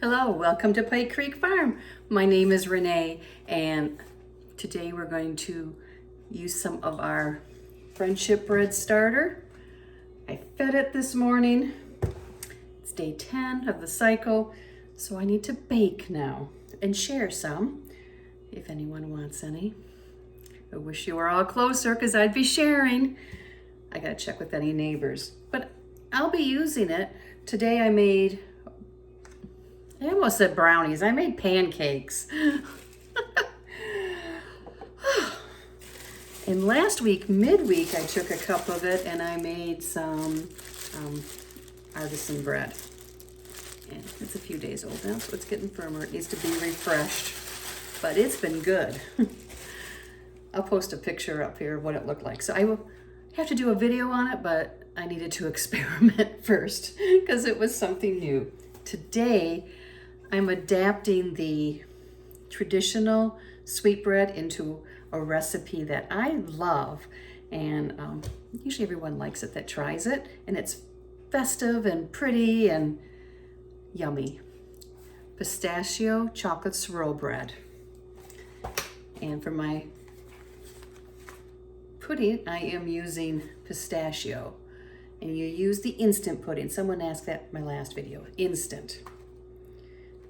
Hello, welcome to Pike Creek Farm. My name is Renee, and today we're going to use some of our Friendship Bread Starter. I fed it this morning. It's day 10 of the cycle, so I need to bake now and share some if anyone wants any. I wish you were all closer because I'd be sharing. I gotta check with any neighbors, but I'll be using it. Today I almost said brownies. I made pancakes. And last week, midweek, I took a cup of it and I made some artisan bread. And it's a few days old now, so it's getting firmer. It needs to be refreshed, but it's been good. I'll post a picture up here of what it looked like. So I will have to do a video on it, but I needed to experiment first because it was something new. Today, I'm adapting the traditional sweetbread into a recipe that I love, and usually everyone likes it that tries it, and it's festive and pretty and yummy. Pistachio chocolate swirl bread. And for my pudding, I am using pistachio, and you use the instant pudding. Someone asked that in my last video, instant.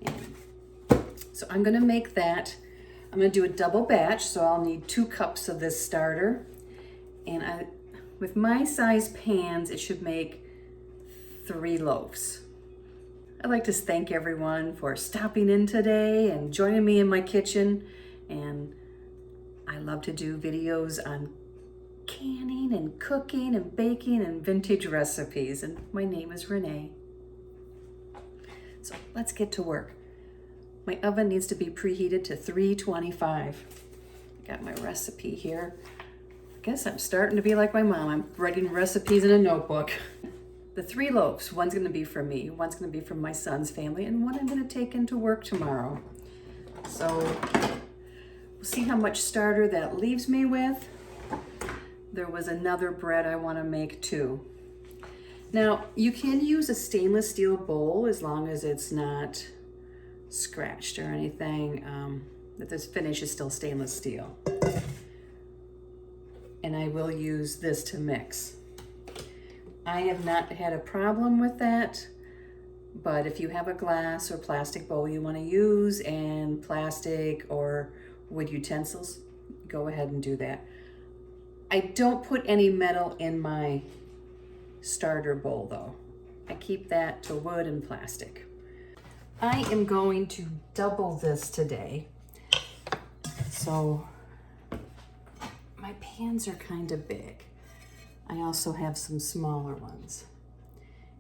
And so I'm gonna make that. I'm gonna do a double batch, so I'll need 2 cups of this starter. And with my size pans, it should make 3 loaves. I'd like to thank everyone for stopping in today and joining me in my kitchen. And I love to do videos on canning and cooking and baking and vintage recipes. And my name is Renee. So let's get to work. My oven needs to be preheated to 325. Got my recipe here. I guess I'm starting to be like my mom. I'm writing recipes in a notebook. The 3 loaves, one's gonna be for me, one's gonna be from my son's family, and one I'm gonna take into work tomorrow. So we'll see how much starter that leaves me with. There was another bread I wanna make too. Now, you can use a stainless steel bowl as long as it's not scratched or anything, that this finish is still stainless steel. And I will use this to mix. I have not had a problem with that, but if you have a glass or plastic bowl you want to use and plastic or wood utensils, go ahead and do that. I don't put any metal in my starter bowl though. I keep that to wood and plastic. I am going to double this today. So my pans are kind of big. I also have some smaller ones.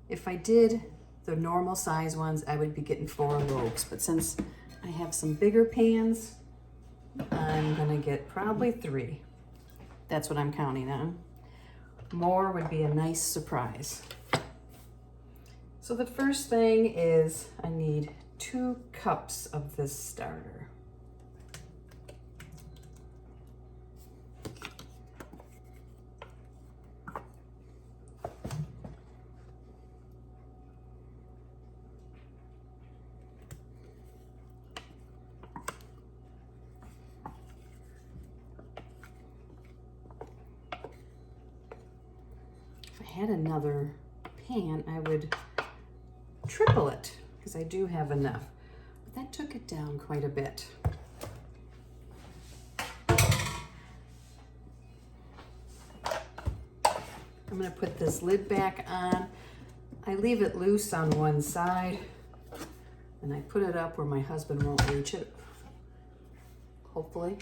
If I did the normal size ones, I would be getting 4 loaves, but since I have some bigger pans, I'm gonna get probably 3. That's what I'm counting on. More would be a nice surprise. So the first thing is I need 2 cups of this starter. If I had another pan, I would triple it because I do have enough, but that took it down quite a bit. I'm going to put this lid back on. I leave it loose on one side and I put it up where my husband won't reach it, hopefully.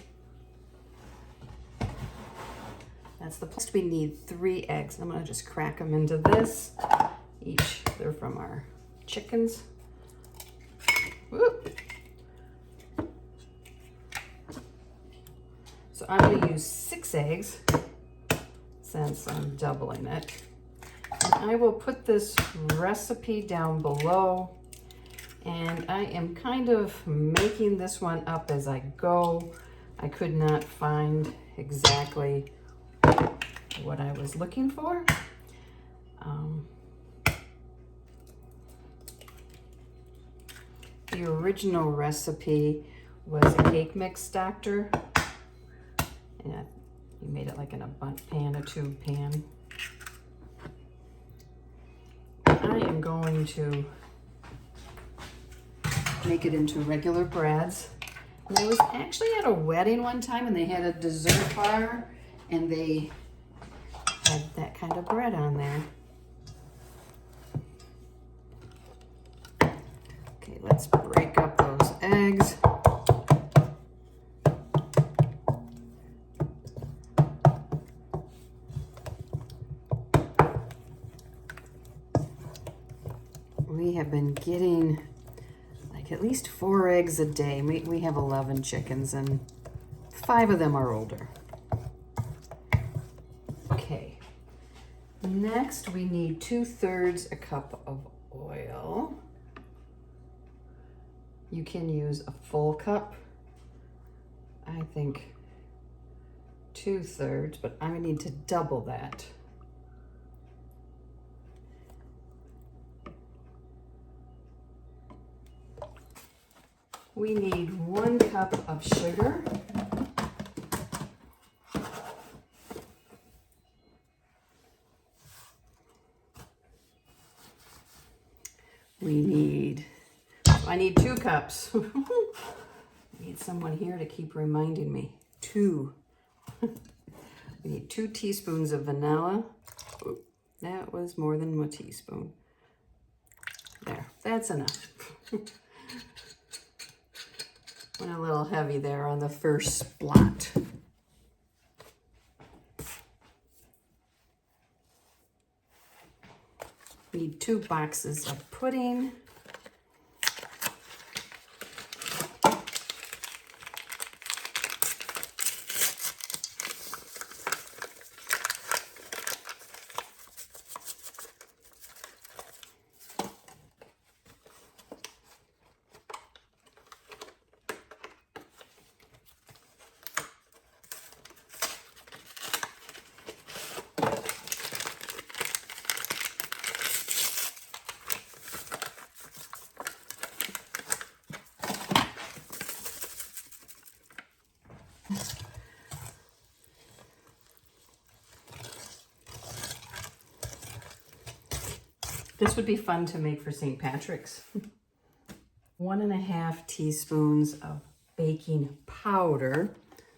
That's the place. We need 3 eggs. I'm going to just crack them into this. Each, they're from our chickens. Whoop. So I'm going to use 6 eggs since I'm doubling it. And I will put this recipe down below, and I am kind of making this one up as I go. I could not find exactly what I was looking for. The original recipe was a cake mix doctor. And you made it like in a bundt pan, a tube pan. I am going to make it into regular breads. And I was actually at a wedding one time and they had a dessert bar and they had that kind of bread on there. Okay, let's break up those eggs. We have been getting like at least 4 eggs a day. We have 11 chickens and 5 of them are older. Okay, next we need 2/3 a cup of oil. You can use a full cup. I think 2/3, but I need to double that. We need 1 cup of sugar. I need 2 cups. I need someone here to keep reminding me. 2. We need 2 teaspoons of vanilla. Ooh, that was more than 1 teaspoon. There, that's enough. Went a little heavy there on the first splot. We need 2 boxes of pudding. This would be fun to make for St. Patrick's. 1.5 teaspoons of baking powder.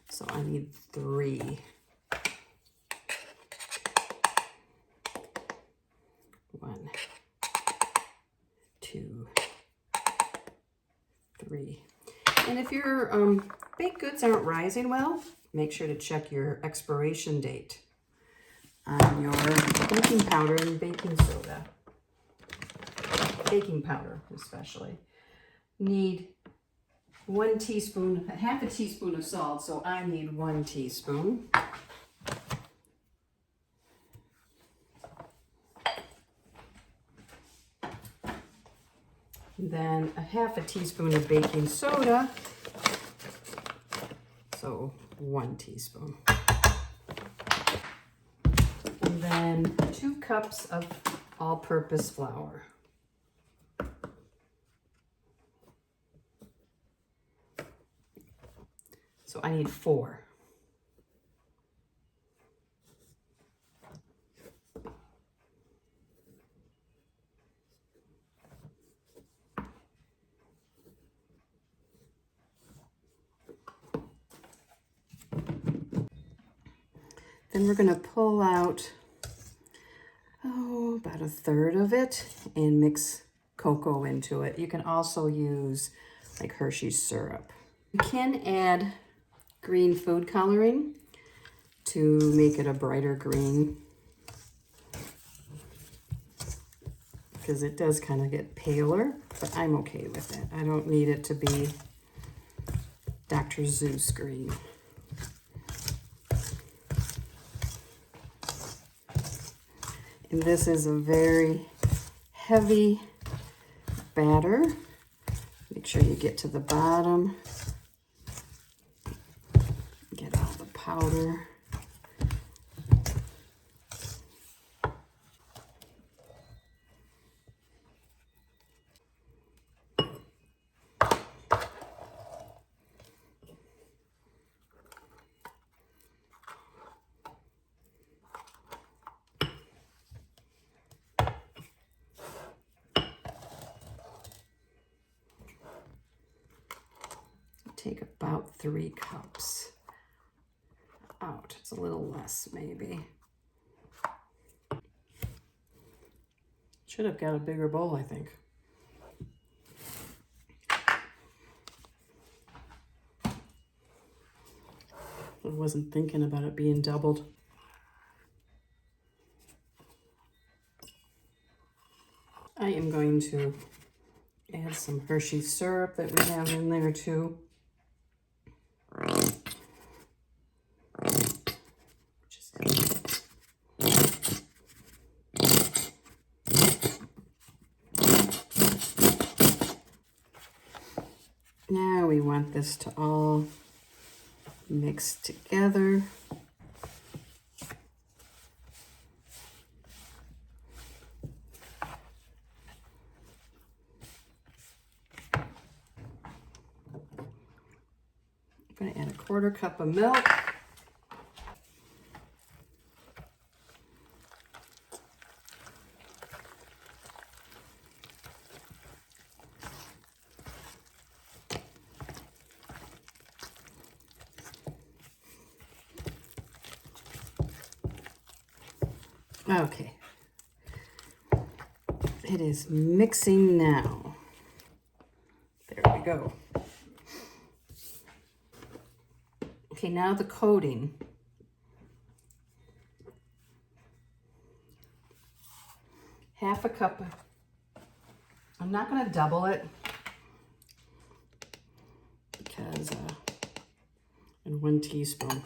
So I need 3. 1, 2, 3. And if your baked goods aren't rising well, make sure to check your expiration date on your baking powder and baking soda. Baking powder especially. Need 1 teaspoon, half a teaspoon of salt, so I need 1 teaspoon. Then a half a teaspoon of baking soda, so 1 teaspoon. And then 2 cups of all-purpose flour. So I need 4. Then we're going to pull out, about 1/3 of it and mix cocoa into it. You can also use like Hershey syrup. You can add green food coloring to make it a brighter green, because it does kind of get paler, but I'm okay with it. I don't need it to be Dr. Seuss green. And this is a very heavy batter. Make sure you get to the bottom. Get all the powder. take about 3 cups out. It's a little less maybe. Should have got a bigger bowl, I think. I wasn't thinking about it being doubled. I am going to add some Hershey syrup that we have in there too. Now we want this to all mix together. I'm going to add a 1/4 cup of milk. Okay, it is mixing now. There we go. Okay, now the coating. Half a cup. I'm not going to double it because, and 1 teaspoon.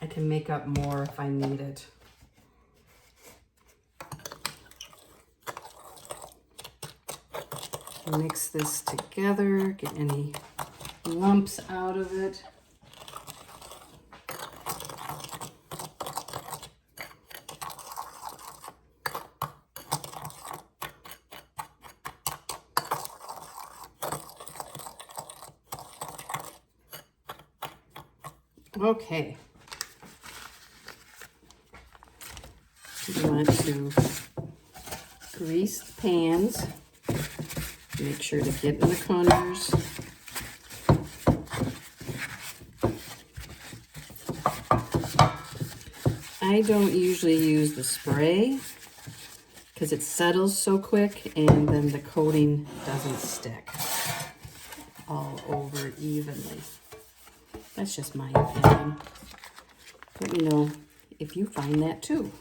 I can make up more if I need it. Mix this together, get any lumps out of it. Okay. You want to grease the pans. Make sure to get in the corners. I don't usually use the spray because it settles so quick and then the coating doesn't stick all over evenly. That's just my opinion. Let me know if you find that too.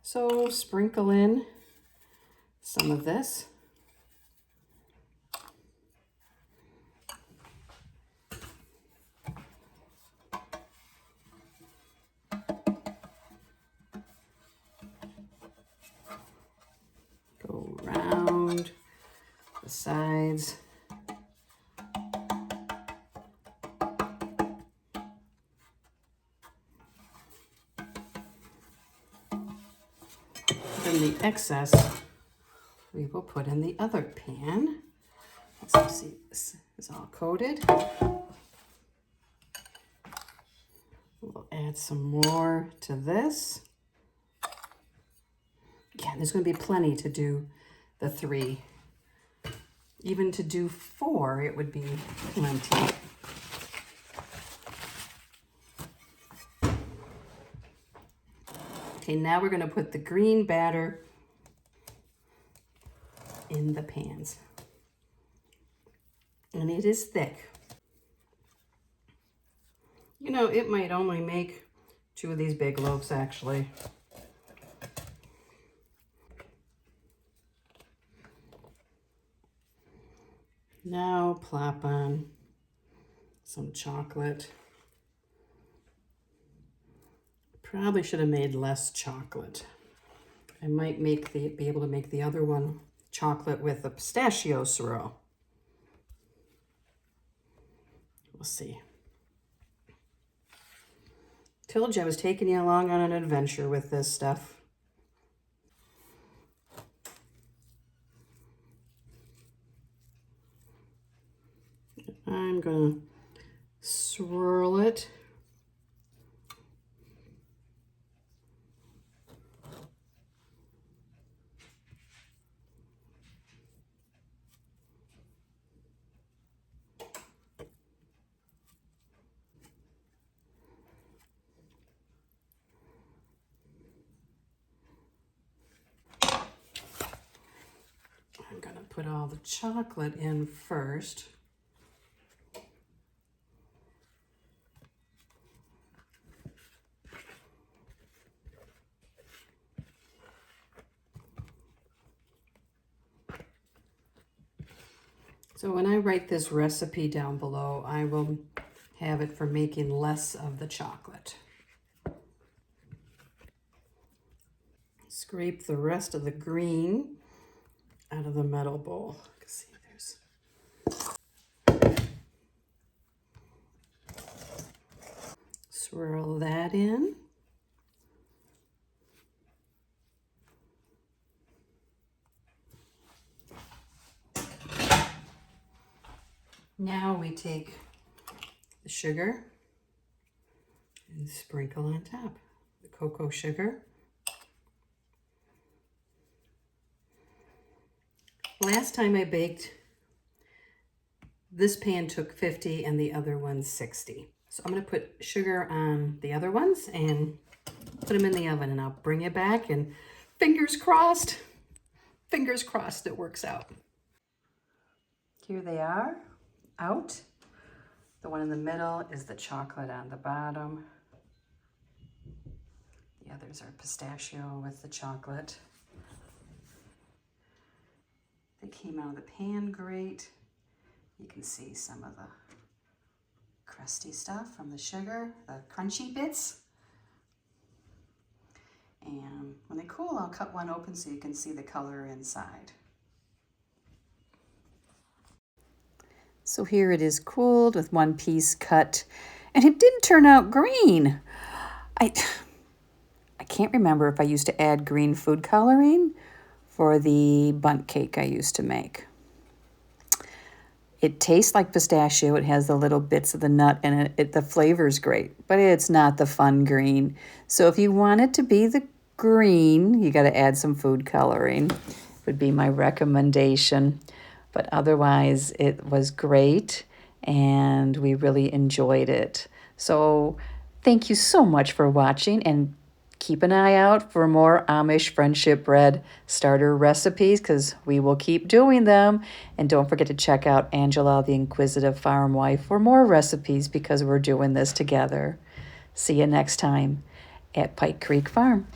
So sprinkle in some of this. Go around the sides. Then the excess we will put in the other pan. Let's see, this is all coated. We'll add some more to this. Yeah, there's going to be plenty to do the 3. Even to do 4, it would be plenty. Okay, now we're going to put the green batter in the pans. And it is thick. You know, it might only make 2 of these big loaves actually. Now plop on some chocolate. Probably should have made less chocolate. I might be able to make the other one chocolate with a pistachio swirl. We'll see. Told you I was taking you along on an adventure with this stuff. I'm gonna swirl it. put all the chocolate in first. So when I write this recipe down below, I will have it for making less of the chocolate. Scrape the rest of the green out of the metal bowl. See, swirl that in. Now we take the sugar and sprinkle on top the cocoa sugar. Last time I baked, this pan took 50 and the other one 60. So I'm going to put sugar on the other ones and put them in the oven, and I'll bring it back, and fingers crossed it works out. Here they are out. The one in the middle is the chocolate on the bottom. The others are pistachio with the chocolate. They came out of the pan great. You can see some of the crusty stuff from the sugar, the crunchy bits. And when they cool, I'll cut one open so you can see the color inside. So here it is cooled with one piece cut, and it didn't turn out green. I can't remember if I used to add green food coloring for the bundt cake I used to make. It tastes like pistachio. It has the little bits of the nut, and the flavor's great, but it's not the fun green. So if you want it to be the green, you got to add some food coloring, would be my recommendation. But otherwise, it was great, and we really enjoyed it. So thank you so much for watching, and keep an eye out for more Amish Friendship Bread Starter recipes, because we will keep doing them. And don't forget to check out Angela, the Inquisitive Farm Wife, for more recipes, because we're doing this together. See you next time at Pike Creek Farm.